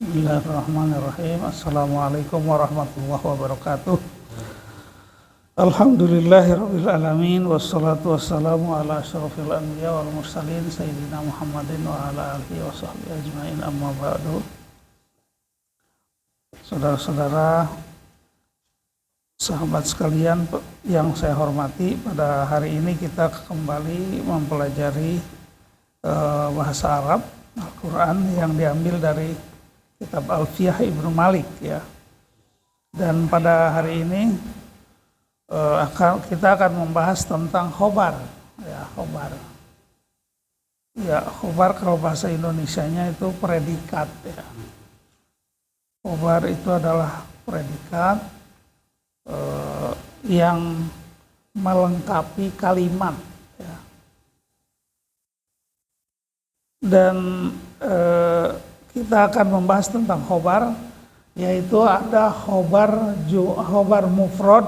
Bismillahirrahmanirrahim. Assalamualaikum warahmatullahi wabarakatuh. Alhamdulillahirabbil alamin wassalatu wassalamu ala asyrofil anbiya wal mursalin sayyidina Muhammadin wa ala alihi washabbihi ajmain, amma ba'du. Saudara-saudara, sahabat sekalian yang saya hormati, pada hari ini kita kembali mempelajari bahasa Arab Al-Quran yang diambil dari kitab Alfiyah Ibnu Malik ya. Dan pada hari ini kita akan membahas tentang khobar ya, khobar. Ya, khobar kalau bahasa Indonesianya itu predikat ya. Khobar itu adalah predikat yang melengkapi kalimat ya. Dan kita akan membahas tentang khobar, yaitu ada khobar mufrad,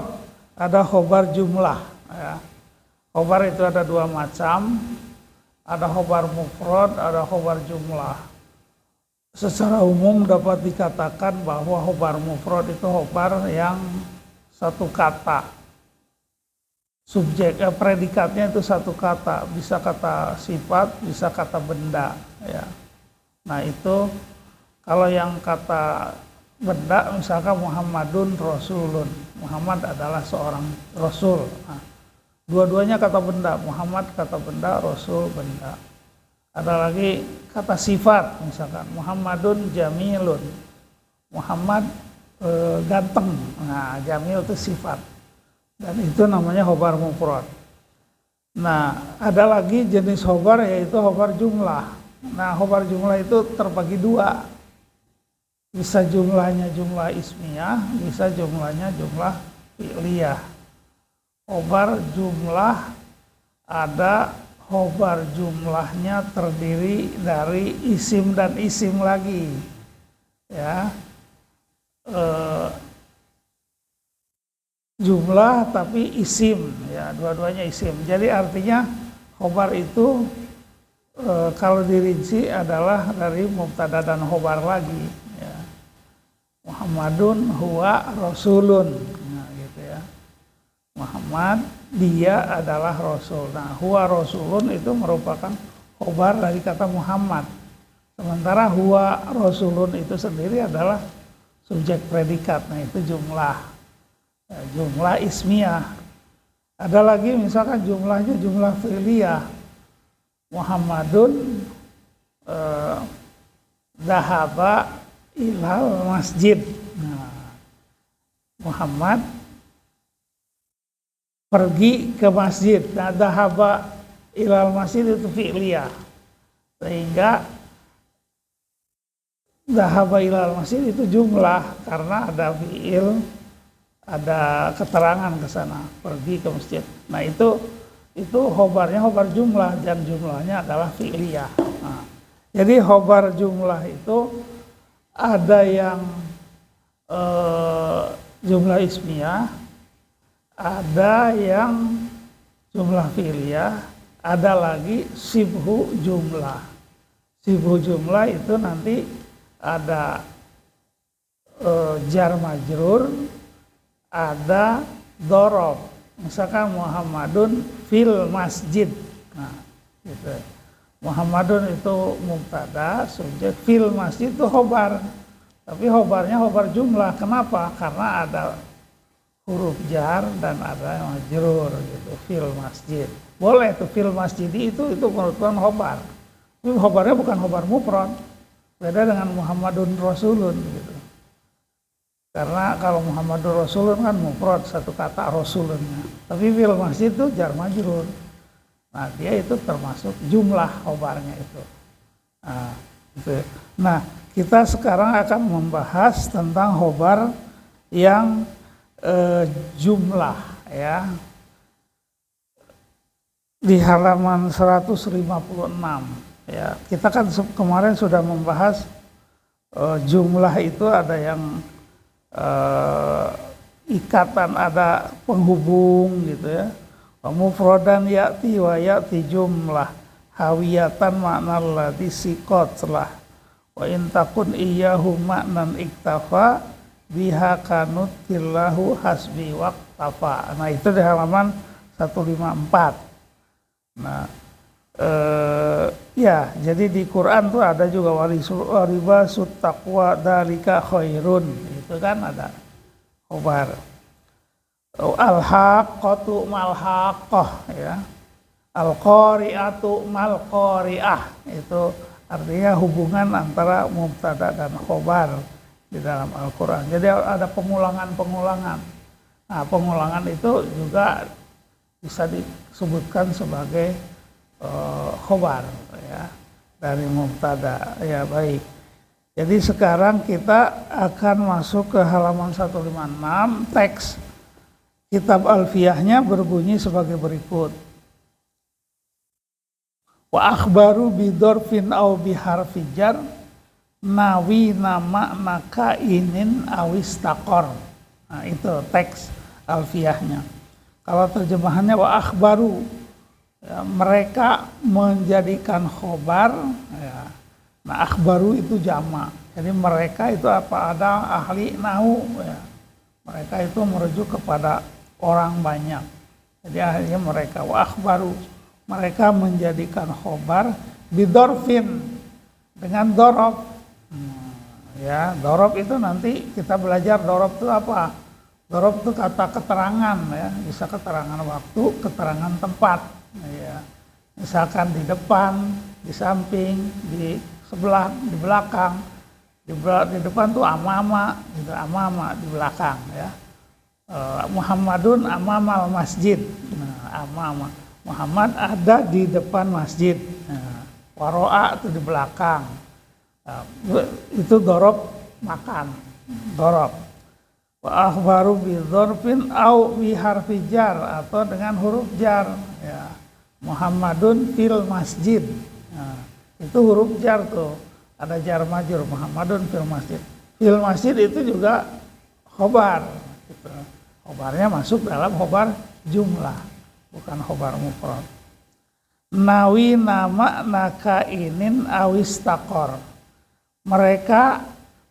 ada khobar jumlah ya. Khobar itu ada dua macam, ada khobar mufrad, ada khobar jumlah. Secara umum dapat dikatakan bahwa khobar mufrad itu khobar yang satu kata, subjek predikatnya itu satu kata, bisa kata sifat, bisa kata benda ya. Nah itu kalau yang kata benda, misalkan Muhammadun Rasulun, Muhammad adalah seorang Rasul. Nah, dua-duanya kata benda, Muhammad kata benda, Rasul benda. Ada lagi kata sifat, misalkan Muhammadun Jamilun, Muhammad ganteng. Nah Jamil itu sifat, dan itu namanya khobar mufrad. Nah ada lagi jenis khobar, yaitu khobar jumlah. Nah, khobar jumlah itu terbagi dua. Bisa jumlahnya jumlah ismiyah, bisa jumlahnya jumlah fi'liyah. Khobar jumlah ada khobar jumlahnya terdiri dari isim dan isim lagi. Ya. Jumlah tapi isim, ya, dua-duanya isim. Jadi artinya khobar itu kalau dirinci adalah dari mubtada dan khobar lagi ya. Muhammadun huwa rasulun, nah gitu ya. Muhammad dia adalah rasul. Nah huwa rasulun itu merupakan khobar dari kata Muhammad, sementara huwa rasulun itu sendiri adalah subjek predikat. Nah itu jumlah ya, jumlah ismiyah. Ada lagi misalkan jumlahnya jumlah fi'liyah. Muhammadun dhahaba ilal masjid. Nah, Muhammad pergi ke masjid. Nah, dhahaba ilal masjid itu fi'liyah. Sehingga dhahaba ilal masjid itu jumlah karena ada fi'il, ada keterangan ke sana, pergi ke masjid. Nah, itu khobarnya khobar jumlah, dan jumlahnya adalah fi'liyah. Nah, jadi khobar jumlah itu ada yang jumlah ismiyah, ada yang jumlah fi'liyah, ada lagi sibhu jumlah. Sibhu jumlah itu nanti ada jar majrur, ada dhorob. Misalkan Muhammadun fil masjid. Nah, gitu. Muhammadun itu mubtada, subjek, fil masjid itu khobar. Tapi khobarnya khobar jumlah. Kenapa? Karena ada huruf jar dan ada majrur gitu, fil masjid. Boleh tuh fil masjid itu merupakan khobar. Tapi khobarnya bukan khobar mufrad. Beda dengan Muhammadun Rasulun gitu. Karena kalau Muhammadur Rasulun kan mufrad, satu kata Rasulunnya. Tapi fil masjid itu jar majrur. Nah, dia itu termasuk jumlah khobarnya itu. Nah, gitu. Nah, kita sekarang akan membahas tentang khobar yang jumlah ya. Di halaman 156 ya. Kita kan kemarin sudah membahas jumlah itu ada yang ikatan, ada penghubung gitu ya. Mufradan ya'ti wa ya'ti jumlah hawiyatan makna ladzi siqat lah Wa in takun iyyahu ma'nan iktafa biha kanutillahu hasbi waqtafa. Nah, itu di halaman 154. Nah, ya, jadi di Quran tuh ada juga wariba suttaqwa dalika khairun. Itu kan ada khobar. Al-haqqatu mal-haqqah, ya. Al-qari'atu mal-qari'ah. Itu artinya hubungan antara mubtada dan khobar di dalam Al-Quran. Jadi ada pengulangan-pengulangan. Nah, pengulangan itu juga bisa disebutkan sebagai khobar, ya, dari mubtada. Ya, baik. Jadi sekarang kita akan masuk ke halaman 156. Teks kitab Alfiyahnya berbunyi sebagai berikut. Wa akhbaru bidorfin au biharfi jar nawi nama nakainin awistaqor. Nah, itu teks Alfiyahnya. Kalau terjemahannya wa akhbaru, ya, mereka menjadikan khobar, ya. Nah, akhbaru itu jamak. Jadi mereka itu apa, ada ahli nahu, ya. Mereka itu merujuk kepada orang banyak. Jadi akhirnya mereka wa akhbaru, mereka menjadikan khobar bidorfin, dengan dorob. Ya, dorob itu nanti kita belajar dorob itu apa. Dorob itu kata keterangan, ya, bisa keterangan waktu, keterangan tempat, ya. Misalkan di depan, di samping, di sebelah, di belakang. Di depan tuh amama, gitu, amama di belakang, ya. Muhammadun amamal masjid. Nah, amama, Muhammad ada di depan masjid. Nah, waro'a itu di belakang. Nah, itu dorob makan, dorob. Wa akhbaru bidzorfin au biharfi jar, atau dengan huruf jar, ya. Muhammadun fil masjid. Nah, itu huruf jar tuh. Ada jar majur, Muhammadun fil masjid. Fil masjid itu juga khobar. Gitu. Khobarnya masuk dalam khobar jumlah, bukan khobar mufrad. Nawi nama nakainin awistaqor. Mereka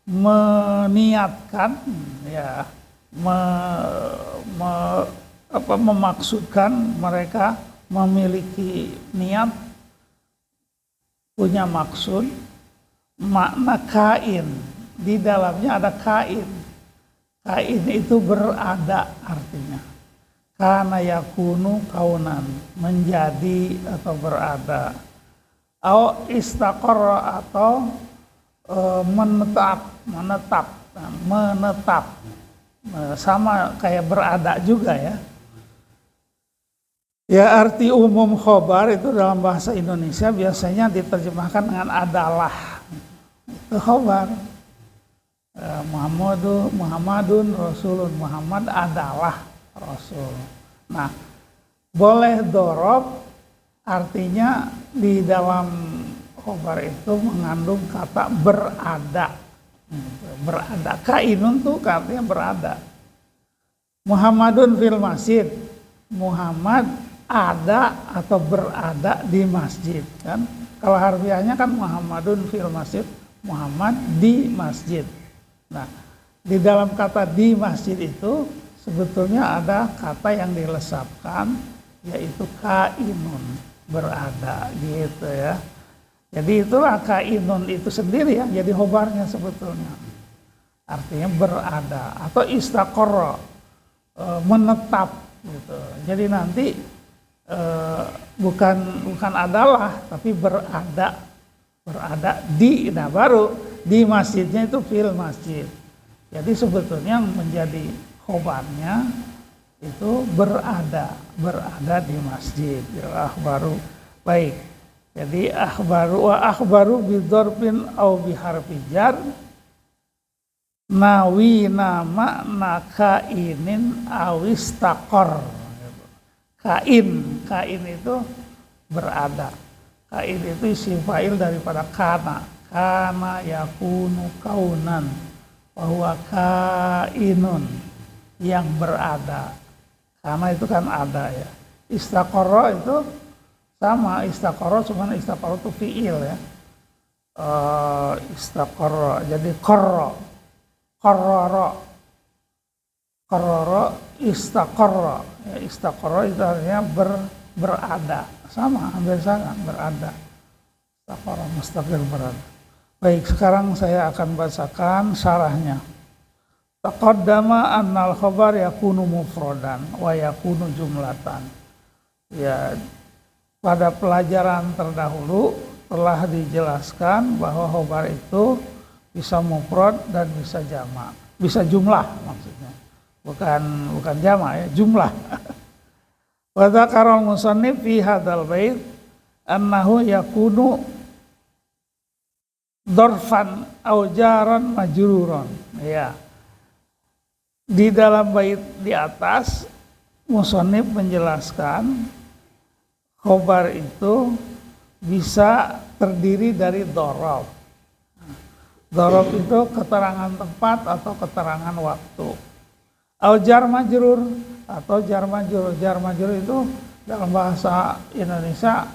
meniatkan, ya, memaksudkan, mereka memiliki niat, punya maksud, makna kain, di dalamnya ada kain. Kain itu berada artinya. Kana yakunu kaunan, menjadi atau berada. Au istaqarra, atau menetap. Sama kayak berada juga, ya. Ya, arti umum khobar itu dalam bahasa Indonesia biasanya diterjemahkan dengan adalah. Itu khobar. Muhammadun Rasulun, Muhammad adalah Rasul. Nah, boleh dorob, artinya di dalam khobar itu mengandung kata berada. Berada, kainun tuh artinya berada. Muhammadun fil masjid, Muhammad ada atau berada di masjid, kan? Kalau harfiahnya kan Muhammadun fil masjid, Muhammad di masjid. Nah, di dalam kata di masjid itu sebetulnya ada kata yang dilesapkan, yaitu kainun, berada, gitu, ya. Jadi itulah kainun itu sendiri yang jadi khobarnya sebetulnya. Artinya berada atau istaqarra, menetap, gitu. Jadi nanti bukan adalah, tapi berada di. Nah, baru di masjidnya itu fil masjid. Jadi sebetulnya yang menjadi khobarnya itu berada di masjid. Ya, akhbaru. Baik. Jadi akhbaru bidzorfin au biharfi jar nawi nama nakainin awistaqor. Kain itu berada. Kain itu isim fa'il daripada kana yakunu kaunan, bahwa kainun yang berada. Karena itu kan ada, ya. Istaqarra itu sama, istaqarra cuman istaqarra itu fi'il, ya. Istaqarra. Jadi qarrara istaqarra. Ya, istaqarra itu artinya berada. Sama, hampir sama, berada. Istaqarra mustaqir, berada. Baik, sekarang saya akan bacakan syarahnya. Taqaddama annal khabar yakunu mufradan wa yakunu jumlatan. Ya, pada pelajaran terdahulu telah dijelaskan bahwa khabar itu bisa mufrad dan bisa jamak, bisa jumlah maksudnya, bukan jamak ya, jumlah. Wa dzakara al-musannif fi hadzal bait annahu yakunu dorfan aw jaran majruran. Ya. Di dalam bait di atas musannif menjelaskan khabar itu bisa terdiri dari dorob. Dorob itu keterangan tempat atau keterangan waktu. Au jar majrur atau jar majrur. Jar majrur itu dalam bahasa Indonesia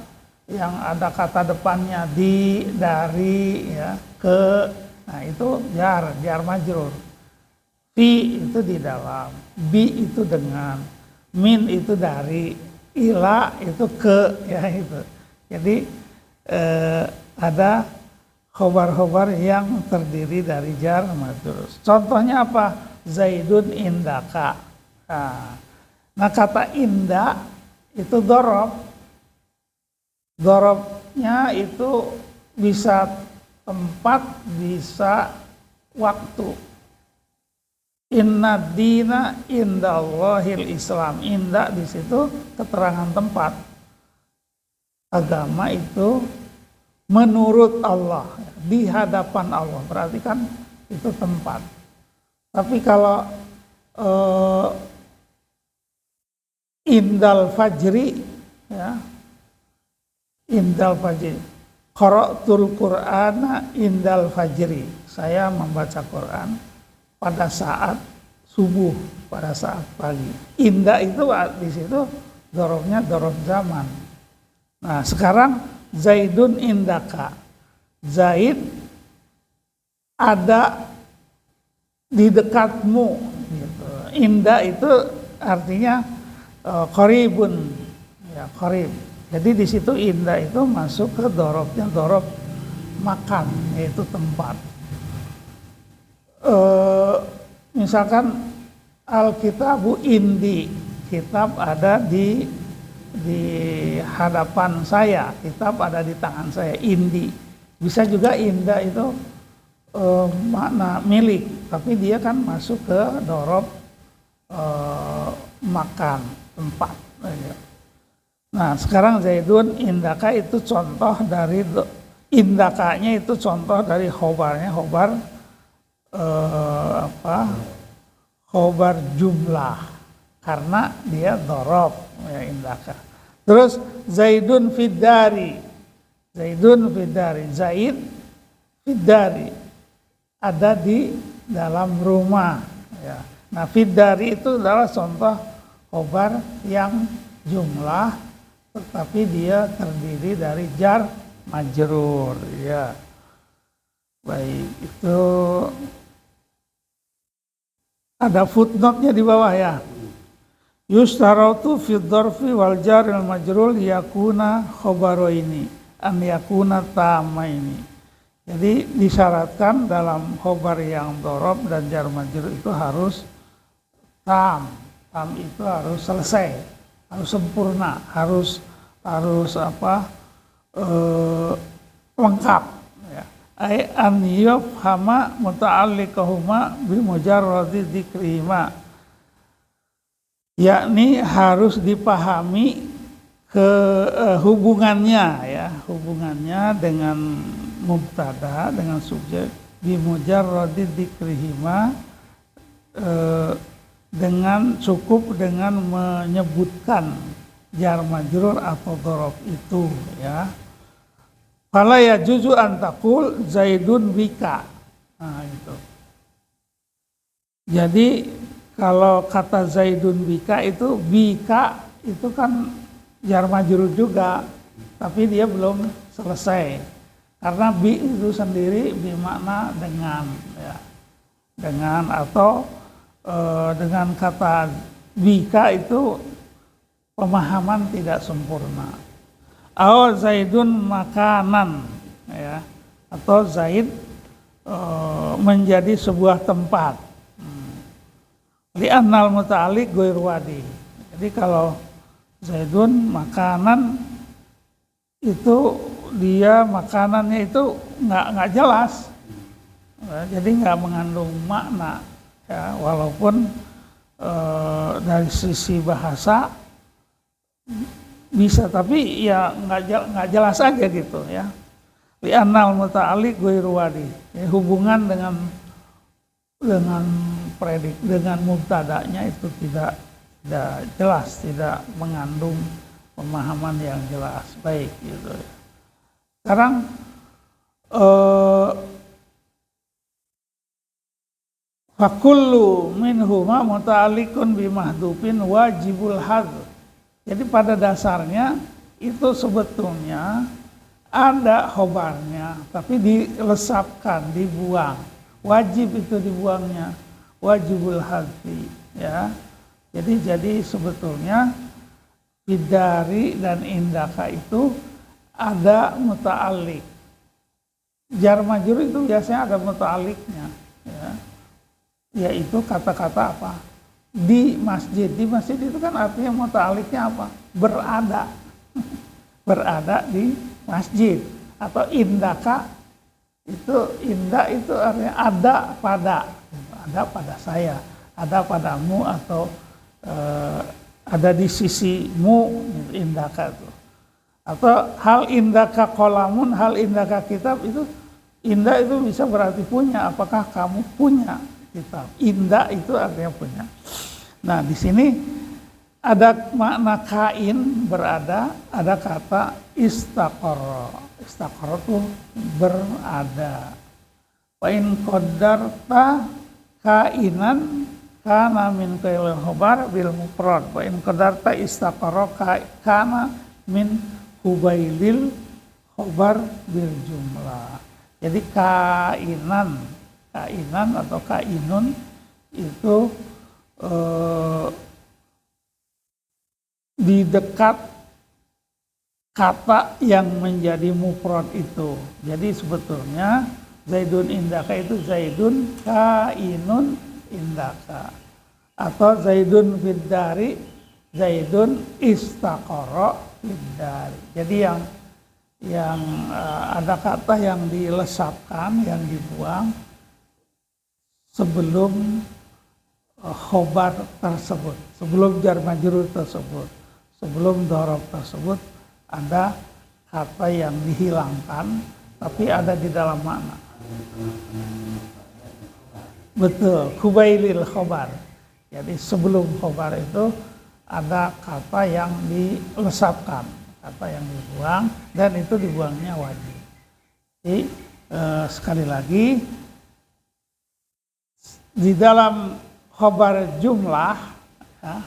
yang ada kata depannya di, dari, ya, ke. Nah itu jar majrur. Fi itu di dalam, bi itu dengan, min itu dari, ila itu ke, ya itu. Jadi ada khobar-khobar yang terdiri dari jar majrur. Contohnya apa? Zaidun indaka. Nah kata inda itu dorob. Dorobnya itu bisa tempat, bisa waktu. Inna dina indallahil Islam. Inda di situ keterangan tempat. Agama itu menurut Allah, di hadapan Allah, berarti kan itu tempat. Tapi kalau indal fajri, ya, indal fajri, qara'tul Qur'ana indal fajri, saya membaca Quran pada saat subuh, pada saat pagi. Inda itu di situ dorobnya dorob zaman. Nah sekarang Zaidun indaka, Zaid ada di dekatmu, gitu. Inda itu artinya qaribun, ya, qarib. Jadi di situ inda itu masuk ke dorobnya dorob makan, yaitu tempat. Misalkan Alkitabu indi, kitab ada di hadapan saya, kitab ada di tangan saya, indi. Bisa juga inda itu makna milik, tapi dia kan masuk ke dorob makan, tempat. Nah sekarang Zaidun indaka itu contoh dari indakanya, itu contoh dari khobarnya, khobar khobar jumlah, karena dia dorob, ya, indaka. Terus Zaidun fiddari, Zaidun fiddari, Zaid fiddari, ada di dalam rumah, ya. Nah fiddari itu adalah contoh khobar yang jumlah, tetapi dia terdiri dari jar majrur, ya. Baik, itu ada footnote-nya di bawah, ya. Yustaratu fi dzarfi wal jaril majrur yakuna khabaraini an yakuna tamaini. Jadi disyaratkan dalam khobar yang dorob dan jar majrur itu harus tam. Tam itu harus selesai, harus sempurna, harus lengkap, ya. Ai an yafhama muta'alliqahuma bi mujarradi dzikrihima, yakni harus dipahami hubungannya, ya, hubungannya dengan mubtada, dengan subjek, bi mujarradi dzikrihima, dengan cukup dengan menyebutkan jar majrur atau dorob itu, ya. Fala yajuzu an taqul Zaidun bika. Nah itu. Jadi kalau kata Zaidun bika itu kan jar majrur juga, tapi dia belum selesai. Karena bi itu sendiri bermakna dengan, ya, dengan atau dengan kata bika itu pemahaman tidak sempurna. Aw Zaidun makanan, ya, atau Zaid menjadi sebuah tempat. Li'annal muta'alliq ghairu wadi. Jadi kalau Zaidun makanan itu dia makanannya itu nggak jelas, jadi nggak mengandung makna, ya, walaupun dari sisi bahasa bisa, tapi ya nggak jelas aja gitu, ya. Li'annal muta'alliq ghairu wadi, hubungan dengan predik, dengan mubtada'nya itu tidak jelas, tidak mengandung pemahaman yang jelas. Baik, gitu ya. Sekarang fakullu minhuma muta'alliqun bimahdufin wajibul hadz. Jadi pada dasarnya itu sebetulnya ada khobarnya, tapi dilesapkan, dibuang. Wajib itu dibuangnya, wajibul hadzi, ya. Jadi sebetulnya bidari dan indaka itu ada muta'alliq. Jar majrur itu biasanya ada muta'alliqnya, ya. Yaitu kata-kata apa? Di masjid. Di masjid itu kan artinya muta'alliqnya apa? Berada. Berada di masjid. Atau indaka itu, inda itu artinya ada pada saya, ada padamu, atau ada di sisimu, indaka itu. Atau hal indaka kolamun, hal indaka kitab, itu inda itu bisa berarti punya. Apakah kamu punya kitab? Inda itu artinya punya. Nah, di sini ada makna kain, berada, ada kata istaqarra. Istaqarra itu berada. Wa in qaddarta kainan kana min kailil khobar bil mufrad. Wa in qaddarta istaqarra kana min hubailil khobar bil jumlah. Jadi kainan atau kainun itu di dekat kata yang menjadi mufrad itu. Jadi sebetulnya Zaidun indaka itu Zaidun kainun indaka, atau Zaidun fiddari Zaidun istaqarra fiddari. Jadi yang ada kata yang dilesapkan, yang dibuang sebelum khobar tersebut, sebelum jar majrur tersebut, sebelum dhorob tersebut, ada kata yang dihilangkan tapi ada di dalam makna. Betul, kubailil khobar. Jadi sebelum khobar itu ada kata yang dilesapkan, kata yang dibuang, dan itu dibuangnya wajib. Jadi sekali lagi, di dalam khobar jumlah, ya,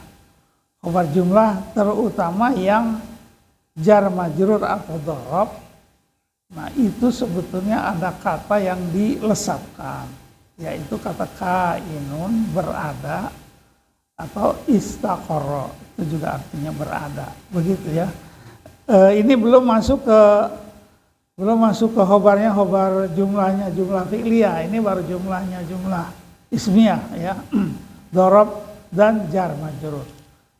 khobar jumlah terutama yang jar majrur atau dhorob, nah itu sebetulnya ada kata yang dilesapkan, yaitu kata kainun, berada, atau istaqarra, itu juga artinya berada, begitu ya. Ini belum masuk ke khobarnya, khobar jumlahnya, jumlah fi'liyah. Ini baru jumlahnya, jumlah ismiyah, ya, dhorob dan jar majrur.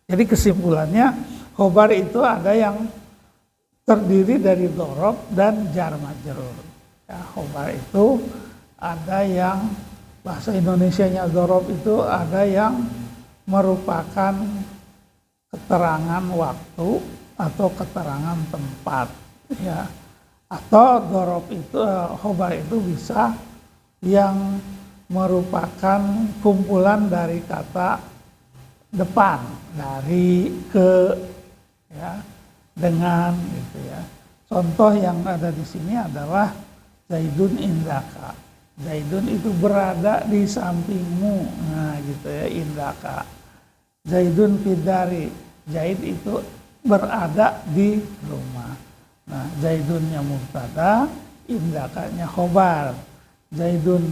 Jadi kesimpulannya, khobar itu ada yang terdiri dari dhorob dan jar majrur. Ya, khobar itu ada yang bahasa Indonesianya dhorob itu ada yang merupakan keterangan waktu atau keterangan tempat, ya. Atau dhorob itu, khobar itu bisa yang merupakan kumpulan dari kata depan, dari, ke, ya, dengan, gitu ya. Contoh yang ada di sini adalah Zaidun indaka. Zaidun itu berada di sampingmu, nah gitu ya, indaka. Zaidun fiddari, Zaid itu berada di rumah. Nah, Zaidunnya mubtada, indakanya khobar. Zaidun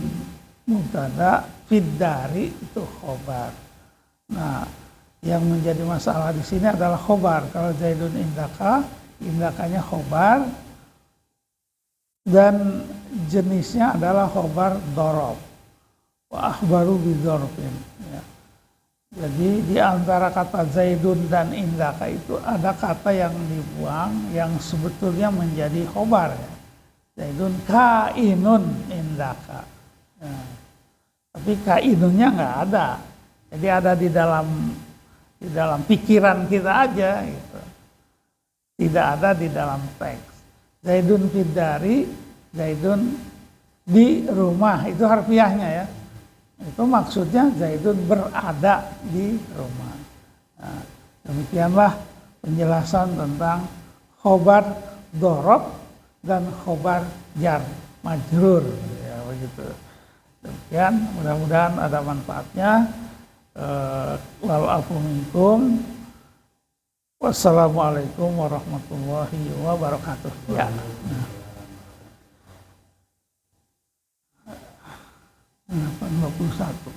mubtada, fiddari itu khobar. Nah, yang menjadi masalah di sini adalah khobar. Kalau Zaidun indaka, indakanya khobar dan jenisnya adalah khobar dorob. Wa akhbaru bidorobin. Ya. Jadi di antara kata Zaidun dan indaka itu ada kata yang dibuang yang sebetulnya menjadi khobar. Ya. Zaidun kainun indaka. Ya. Tapi kainunnya nggak ada. Jadi ada di dalam pikiran kita aja. Gitu. Tidak ada di dalam teks. Zaidun fiddari, Zaidun di rumah, itu harfiahnya ya. Itu maksudnya Zaidun berada di rumah. Nah, demikianlah penjelasan tentang khobar dorob dan khobar jar majrur. Ya, begitu. Demikian, mudah-mudahan ada manfaatnya. Wal afu minkum. Wassalamualaikum warahmatullahi wabarakatuh. Ya. Nah. 21.